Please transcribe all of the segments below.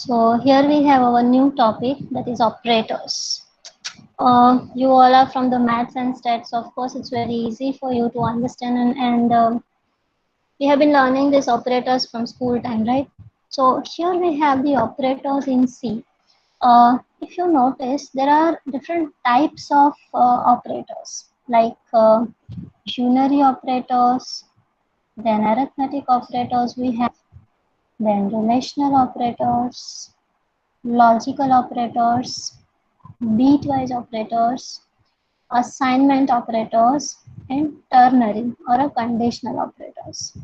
So here we have our new topic, that is operators. You all are from the maths and stats. Of course, it's very easy for you to understand, and we have been learning these operators from school time, right? So here we have the operators in C. If you notice, there are different types of operators, like unary operators, then arithmetic operators we have, then relational operators, logical operators, bitwise operators, assignment operators, and ternary or a conditional operators.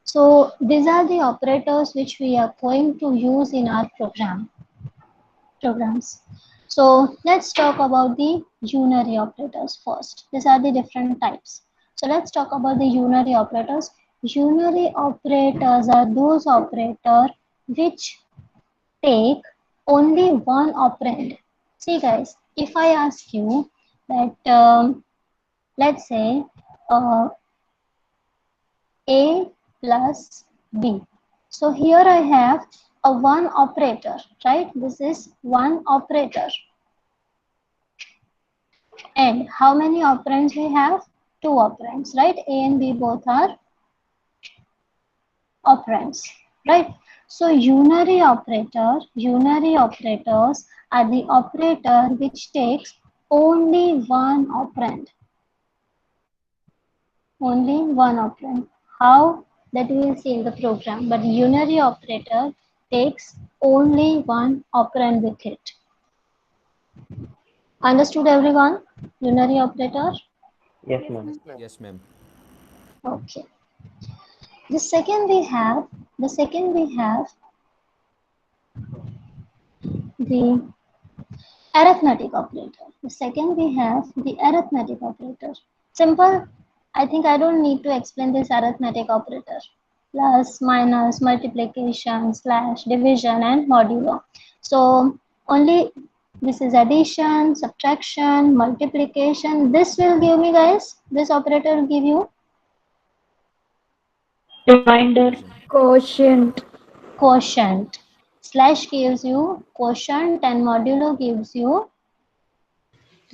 So these are the operators which we are going to use in our programs. So let's talk about the unary operators first. These are the different types. So let's talk about the unary operators. Unary operators are those operators which take only one operand. See guys, if I ask you that let's say A plus B. So here I have a one operator, right? This is one operator. And how many operands we have? Two operands, right? A and B both are operands, right? So unary operators are the operator which takes only one operand. Only one operand. How? That we will see in the program. But unary operator takes only one operand with it. Understood everyone? Unary operator? Yes, ma'am. Yes, ma'am. Okay. The second we have the arithmetic operator. The second we have the arithmetic operator. Simple. I think I don't need to explain this arithmetic operator. Plus, minus, multiplication, slash, division, and modulo. So only this is addition, subtraction, multiplication. This will give me, guys, this operator will give you Reminder, Division. quotient. quotient. Slash gives you quotient and modulo gives you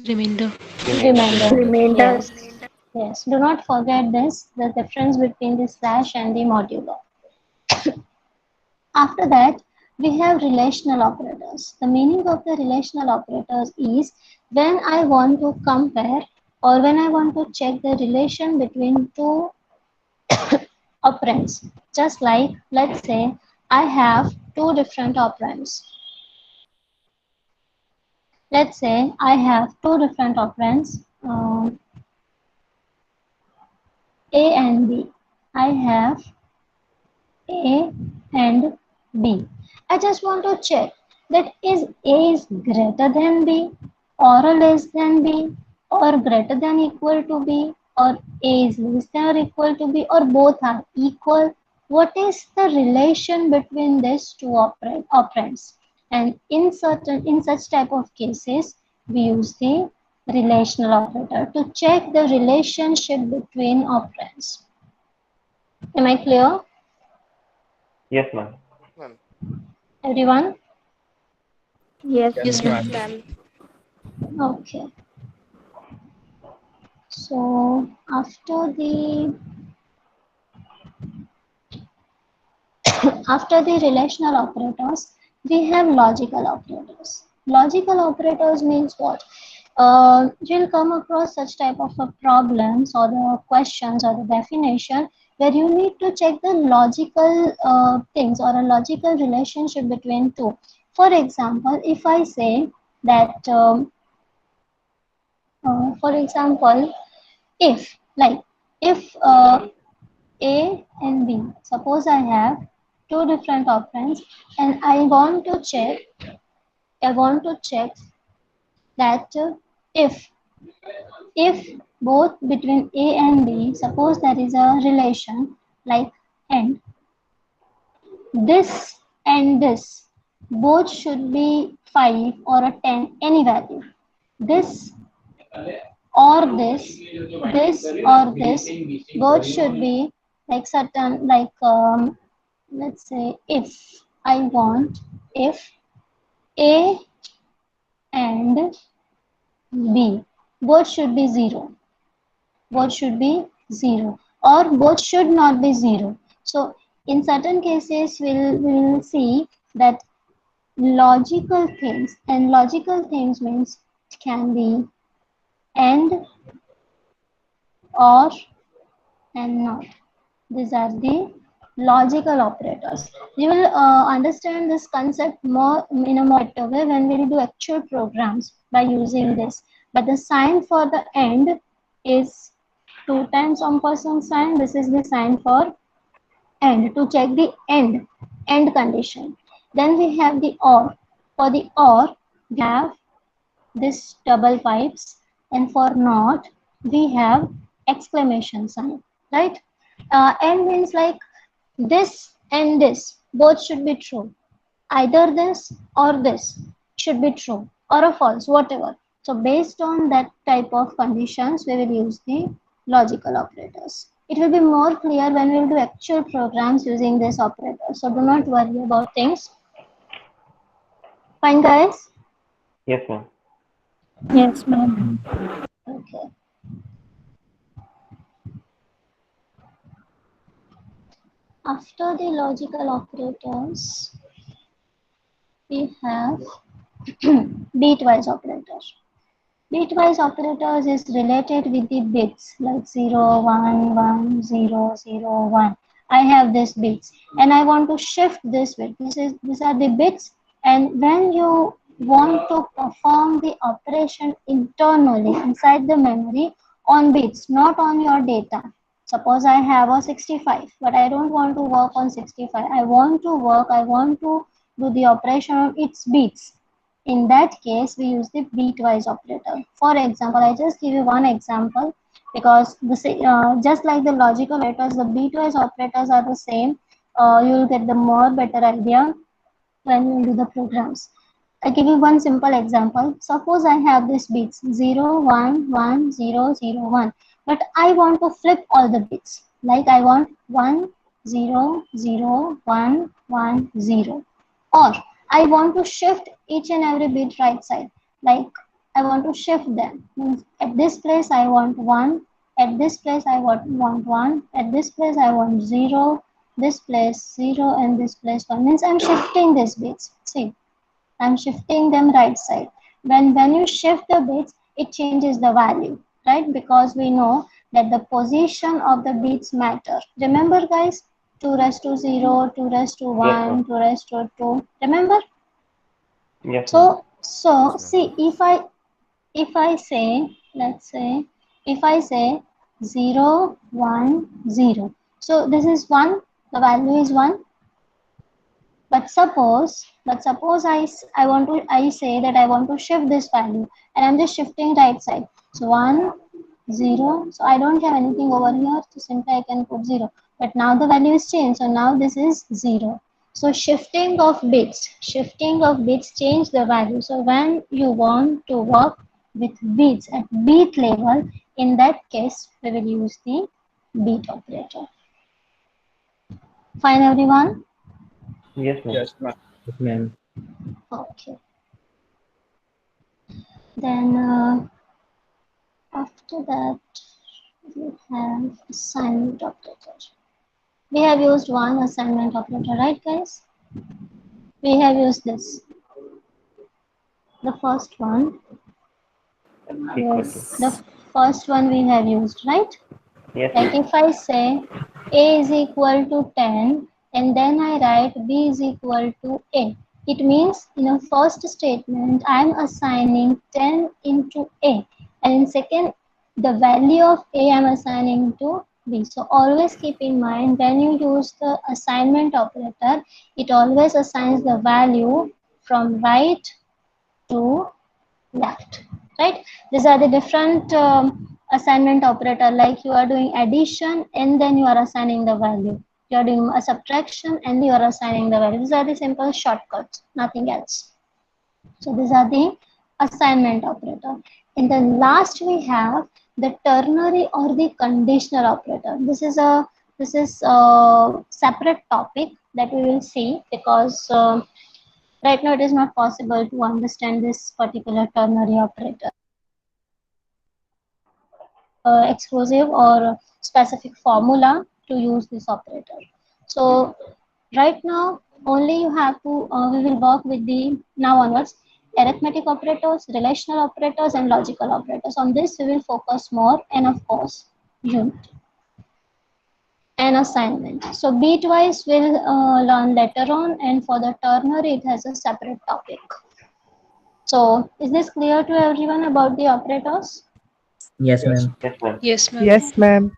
Remainder. remainder. Remainder. Yes. Yes. Do not forget this, the difference between the slash and the modulo. After that, we have relational operators. The meaning of the relational operators is when I want to compare or when I want to check the relation between two operands. Just like, let's say, I have two different operands. Let's say I have two different operands, A and B. I have A and B. I just want to check that is A is greater than B or less than B or greater than equal to B or A is less than or equal to B or both are equal. What is the relation between these two operands? And in such type of cases, we use the relational operator to check the relationship between operands. Am I clear? Yes, ma'am. Everyone? Yes, Yes, ma'am. ma'am. Okay. So after the relational operators, we have logical operators. Logical operators means what? You'll come across such type of problems or the questions or the definition where you need to check the logical things or a logical relationship between two. For example, if I say that, for example, if A and B, suppose I have two different operands and I want to check that if both between A and B, suppose there is a relation like and this and this both should be 5 or a 10, any value. This or this or this both should be like certain, like let's say if I want if A and B both should be 0, both should be 0, or both should not be 0. So in certain cases we'll see that logical things, and logical things means it can be and, or, and not. These are the logical operators. You will understand this concept more in a more better way when we do actual programs by using this. But the sign for the end is 2 times ampersand sign. This is the sign for end, to check the end condition. Then we have the or. For the or, we have this double pipes, and for not we have exclamation sign, right? And means like this and this both should be true, either this or this should be true or a false, whatever. So based on that type of conditions we will use the logical operators. It will be more clear when we will do actual programs using this operator, so do not worry about things. Fine guys? Yes, ma'am. Yes, ma'am. Okay. After the logical operators, we have bitwise operator. Bitwise operators is related with the bits like 0, 1, 1, 0, 0, 1. I have these bits and I want to shift this bit. These are the bits, and when you want to perform the operation internally inside the memory on bits, not on your data. Suppose I have a 65, but I don't want to work on 65. I want to do the operation on its bits. In that case, we use the bitwise operator. For example, I just give you one example because just like the logical operators, the bitwise operators are the same. You will get the more better idea when you do the programs. I give you one simple example. Suppose I have this bits 0, 1, 1, 0, 0, 1, but I want to flip all the bits. Like I want 1, 0, 0, 1, 1, 0. Or I want to shift each and every bit right side. Like I want to shift them. Means at this place I want 1, at this place I want 1, at this place I want 0, this place 0, and this place 1. Means I'm shifting these bits. See, I'm shifting them right side. When you shift the bits, it changes the value, right? Because we know that the position of the bits matter. Remember guys, 2 raised to 0, 2 raised to Yes, ma'am. 1, 2 raised to 2. Remember? Yes, ma'am. So see, if I say, let's say, if I say 0, 1, 0. So this is 1, the value is 1. But suppose I say that I want to shift this value, and I'm just shifting right side. So 1, 0. So I don't have anything over here. So simply I can put 0. But now the value is changed. So now this is 0. So shifting of bits change the value. So when you want to work with bits at bit level, in that case we will use the bit operator. Fine everyone? Yes, ma'am. Yes, ma'am. Yes, ma'am. Okay. Then after that we have assignment operator. We have used one assignment operator, right guys? We have used this. The first one. Equal to. The Yes. first one we have used, right? Yes, Like ma'am. if I say A is equal to 10 and then I write B is equal to A. It means in a first statement I am assigning 10 into A, and in second the value of A I am assigning to B. So always keep in mind when you use the assignment operator, it always assigns the value from right to left, right? These are the different assignment operator. Like you are doing addition and then you are assigning the value, you are doing a subtraction and you are assigning the value. These are the simple shortcuts, nothing else. So these are the assignment operator. In the last we have the ternary or the conditional operator. This is a separate topic that we will see because Right now, it is not possible to understand this particular ternary operator. Exclusive or specific formula to use this operator. So right now, only you have to, we will work with the now onwards arithmetic operators, relational operators, and logical operators. On this, we will focus more, and of course, unit and assignment. So bitwise will learn later on, and for the ternary, it has a separate topic. So is this clear to everyone about the operators? Yes, ma'am. Yes, ma'am. Yes, ma'am. Yes, ma'am.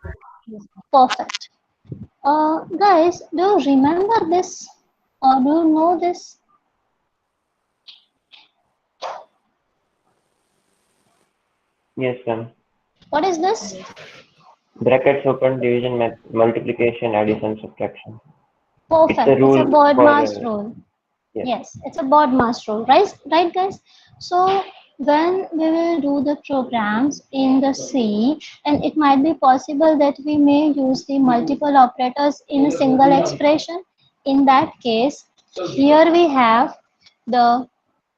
Perfect. Guys, do you remember this or do you know this? Yes, ma'am. What is this? Brackets open, division, multiplication, addition, subtraction. It's a Perfect. It's a rule board for, mass rule. yes, Yes, it's a board mass rule, right? Right, guys? So when we will do the programs in the C, and it might be possible that we may use the multiple operators in a single expression. In that case, here we have the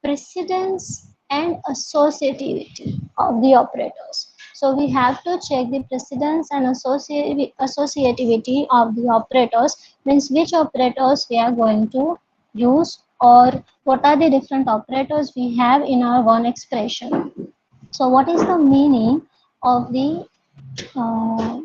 precedence and associativity of the operators. So we have to check the precedence and associativity of the operators, means which operators we are going to use, or what are the different operators we have in our one expression. So what is the meaning of the uh,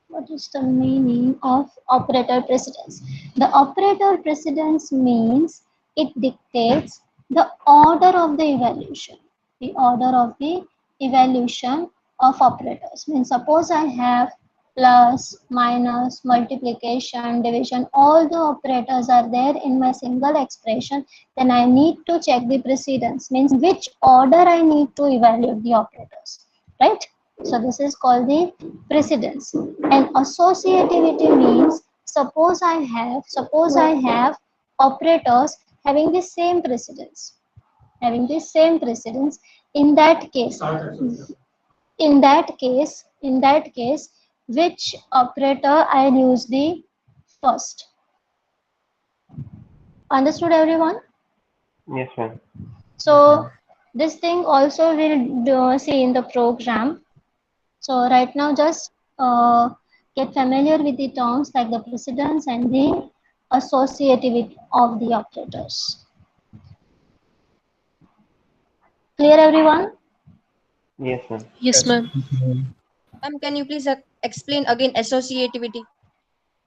what is the meaning of operator precedence? The operator precedence means it dictates the order of the evaluation. The order of the evaluation of operators. Means suppose I have plus, minus, multiplication, division, all the operators are there in my single expression, then I need to check the precedence. Means which order I need to evaluate the operators, right? So this is called the precedence. And associativity means suppose I have operators having the same precedence, in that case, which operator I'll use the first. Understood, everyone? yes, ma'am. So this thing also we'll see in the program. So right now, just get familiar with the terms like the precedence and the associativity of the operators. Clear, everyone? Yes, ma'am. Yes, ma'am. Mhm. Can you please explain again associativity?